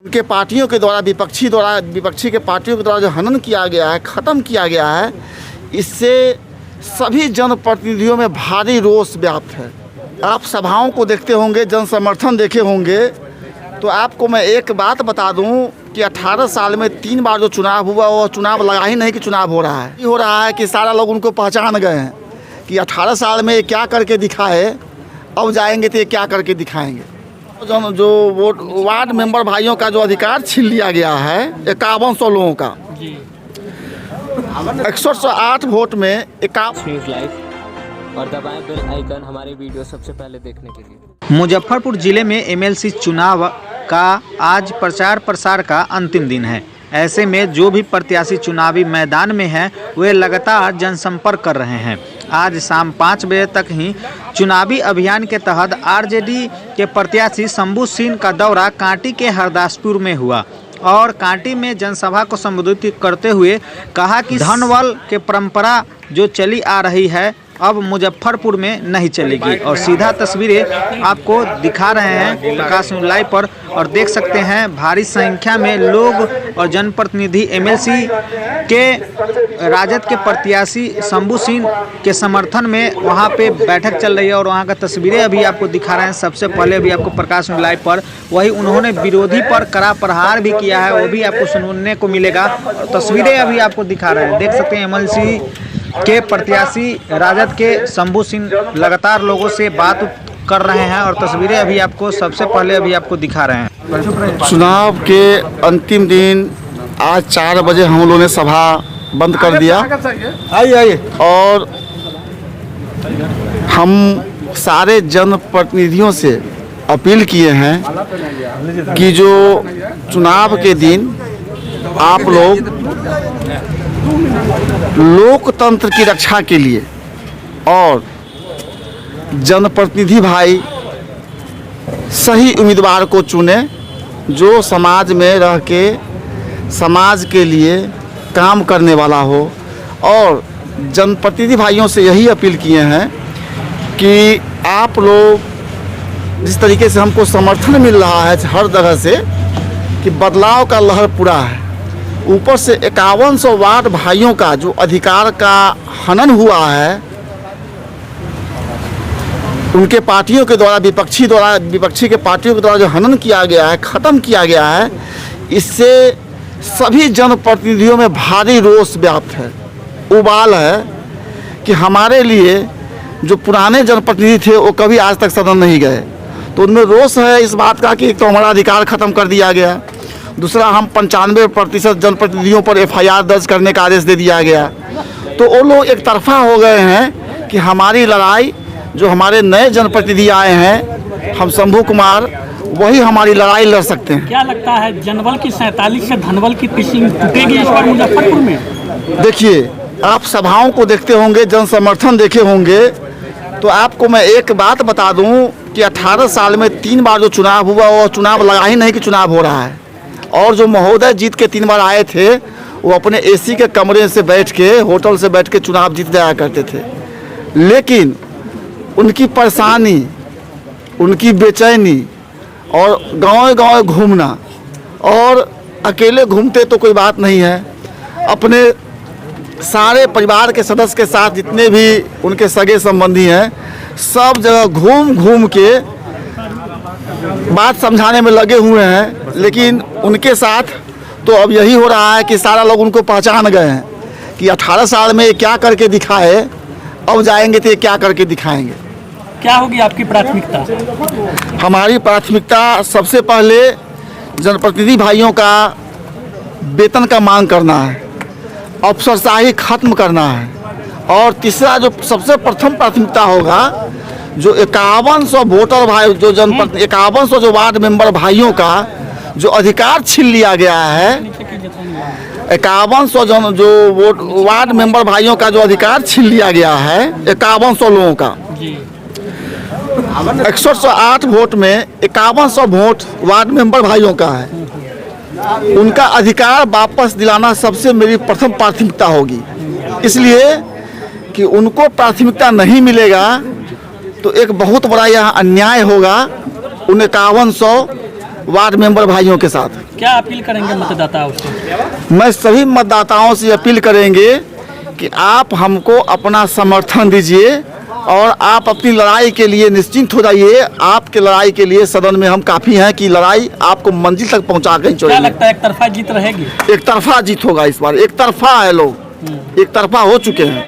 उनके पार्टियों के द्वारा विपक्षी के पार्टियों के द्वारा जो हनन किया गया है, ख़त्म किया गया है, इससे सभी जनप्रतिनिधियों में भारी रोष व्याप्त है। आप सभाओं को देखते होंगे, जन समर्थन देखे होंगे, तो आपको मैं एक बात बता दूं कि 18 साल में 3 बार जो चुनाव हुआ वो चुनाव लगा ही नहीं कि चुनाव हो रहा है। ये हो रहा है कि सारा लोग उनको पहचान गए हैं कि 18 साल में ये क्या करके दिखाए, अब जाएंगे तो ये क्या करके दिखाएंगे। जो वोट वार्ड मेंबर भाइयों का जो अधिकार छीन लिया गया है 5100 लोगों का, 6108 वोट में 51। और दबाएं बेल आइकन हमारे वीडियो सबसे पहले देखने के लिए। मुजफ्फरपुर जिले में एमएलसी चुनाव का आज प्रचार प्रसार का अंतिम दिन है। ऐसे में जो भी प्रत्याशी चुनावी मैदान में हैं वे लगातार जनसंपर्क कर रहे हैं। आज शाम 5 बजे तक ही चुनावी अभियान के तहत आरजेडी के प्रत्याशी शंभू सिंह का दौरा कांटी के हरदासपुर में हुआ और कांटी में जनसभा को संबोधित करते हुए कहा कि धनबल के परंपरा जो चली आ रही है अब मुजफ्फरपुर में नहीं चलेगी। और सीधा तस्वीरें आपको दिखा रहे हैं प्रकाश लाइव पर और देख सकते हैं भारी संख्या में लोग और जनप्रतिनिधि एमएलसी के राजद के प्रत्याशी शंभू सिंह के समर्थन में वहां पे बैठक चल रही है और वहां का तस्वीरें अभी आपको दिखा रहे हैं। सबसे पहले अभी आपको प्रकाश लाइव पर वही उन्होंने विरोधी पर कड़ा प्रहार भी किया है, वो भी आपको सुनने को मिलेगा। तस्वीरें अभी आपको दिखा रहे हैं, देख सकते हैं एमएलसी के प्रत्याशी राजद के शंभू सिंह लगातार लोगों से बात कर रहे हैं और तस्वीरें अभी आपको सबसे पहले अभी आपको दिखा रहे हैं। चुनाव के अंतिम दिन आज 4 बजे हम लोगों ने सभा बंद कर दिया। आइए और हम सारे जनप्रतिनिधियों से अपील किए हैं कि जो चुनाव के दिन आप लोग लोकतंत्र की रक्षा के लिए और जनप्रतिनिधि भाई सही उम्मीदवार को चुने जो समाज में रह के समाज के लिए काम करने वाला हो। और जनप्रतिनिधि भाइयों से यही अपील किए हैं कि आप लोग जिस तरीके से हमको समर्थन मिल रहा है हर जगह से कि बदलाव का लहर पूरा है, ऊपर से 5100 वार्ड भाइयों का जो अधिकार का हनन हुआ है, उनके पार्टियों के द्वारा विपक्षी के पार्टियों के द्वारा जो हनन किया गया है, ख़त्म किया गया है, इससे सभी जनप्रतिनिधियों में भारी रोष व्याप्त है, उबाल है कि हमारे लिए जो पुराने जनप्रतिनिधि थे वो कभी आज तक सदन नहीं गए। तो उनमें रोष है इस बात का कि एक तो हमारा अधिकार ख़त्म कर दिया गया, दूसरा हम 95% जनप्रतिनिधियों पर FIR दर्ज करने का आदेश दे दिया गया। तो वो लोग एक तरफा हो गए हैं कि हमारी लड़ाई जो हमारे नए जनप्रतिनिधि आए हैं, हम शंभू कुमार, वही हमारी लड़ाई लड़ सकते हैं। क्या लगता है जनबल की 47 से धनबल की पिचिंग टूटेगी इस बार मुजफ्फरपुर में? देखिए, आप सभाओं को देखते होंगे, जन समर्थन देखे होंगे, तो आपको मैं एक बात बता दूं कि 18 साल में 3 बार जो चुनाव हुआ वो चुनाव लगा ही नहीं कि चुनाव हो रहा है। और जो महोदय जीत के 3 बार आए थे वो अपने AC के कमरे से बैठ के, होटल से बैठ के चुनाव जीत जाया करते थे, लेकिन उनकी परेशानी, उनकी बेचैनी और गांव-गांव घूमना, और अकेले घूमते तो कोई बात नहीं है, अपने सारे परिवार के सदस्य के साथ जितने भी उनके सगे संबंधी हैं सब जगह घूम घूम के बात समझाने में लगे हुए हैं। लेकिन उनके साथ तो अब यही हो रहा है कि सारा लोग उनको पहचान गए हैं कि 18 साल में ये क्या करके दिखाए, अब जाएंगे तो ये क्या करके दिखाएंगे। क्या होगी आपकी प्राथमिकता? हमारी प्राथमिकता सबसे पहले जनप्रतिनिधि भाइयों का वेतन का मांग करना है, अफसरशाही खत्म करना है, और तीसरा जो सबसे प्रथम प्राथमिकता होगा जो 5100 वोटर भाई जो 5100 जो वार्ड मेंबर भाइयों का जो अधिकार छीन लिया गया है, 5100 जो वार्ड मेंबर भाइयों का जो अधिकार छीन लिया गया है 5100 लोगों का, 6108 वोट में 5100 वोट वार्ड मेंबर भाइयों का है। उनका अधिकार वापस दिलाना सबसे मेरी प्रथम प्राथमिकता होगी, इसलिए कि उनको प्राथमिकता नहीं मिलेगा तो एक बहुत बड़ा यह अन्याय होगा उन 5100 वार्ड मेंबर भाइयों के साथ। क्या अपील करेंगे मतदाताओं से? मैं सभी मतदाताओं से अपील करेंगे कि आप हमको अपना समर्थन दीजिए और आप अपनी लड़ाई के लिए निश्चिंत हो जाइए। आपके लड़ाई के लिए सदन में हम काफ़ी हैं कि लड़ाई आपको मंजिल तक पहुंचा के क्या छोड़ेंगे। लगता है एक तरफा जीत रहेगी? एक तरफा जीत होगा इस बार, एक तरफा है, लोग एक तरफा हो चुके हैं।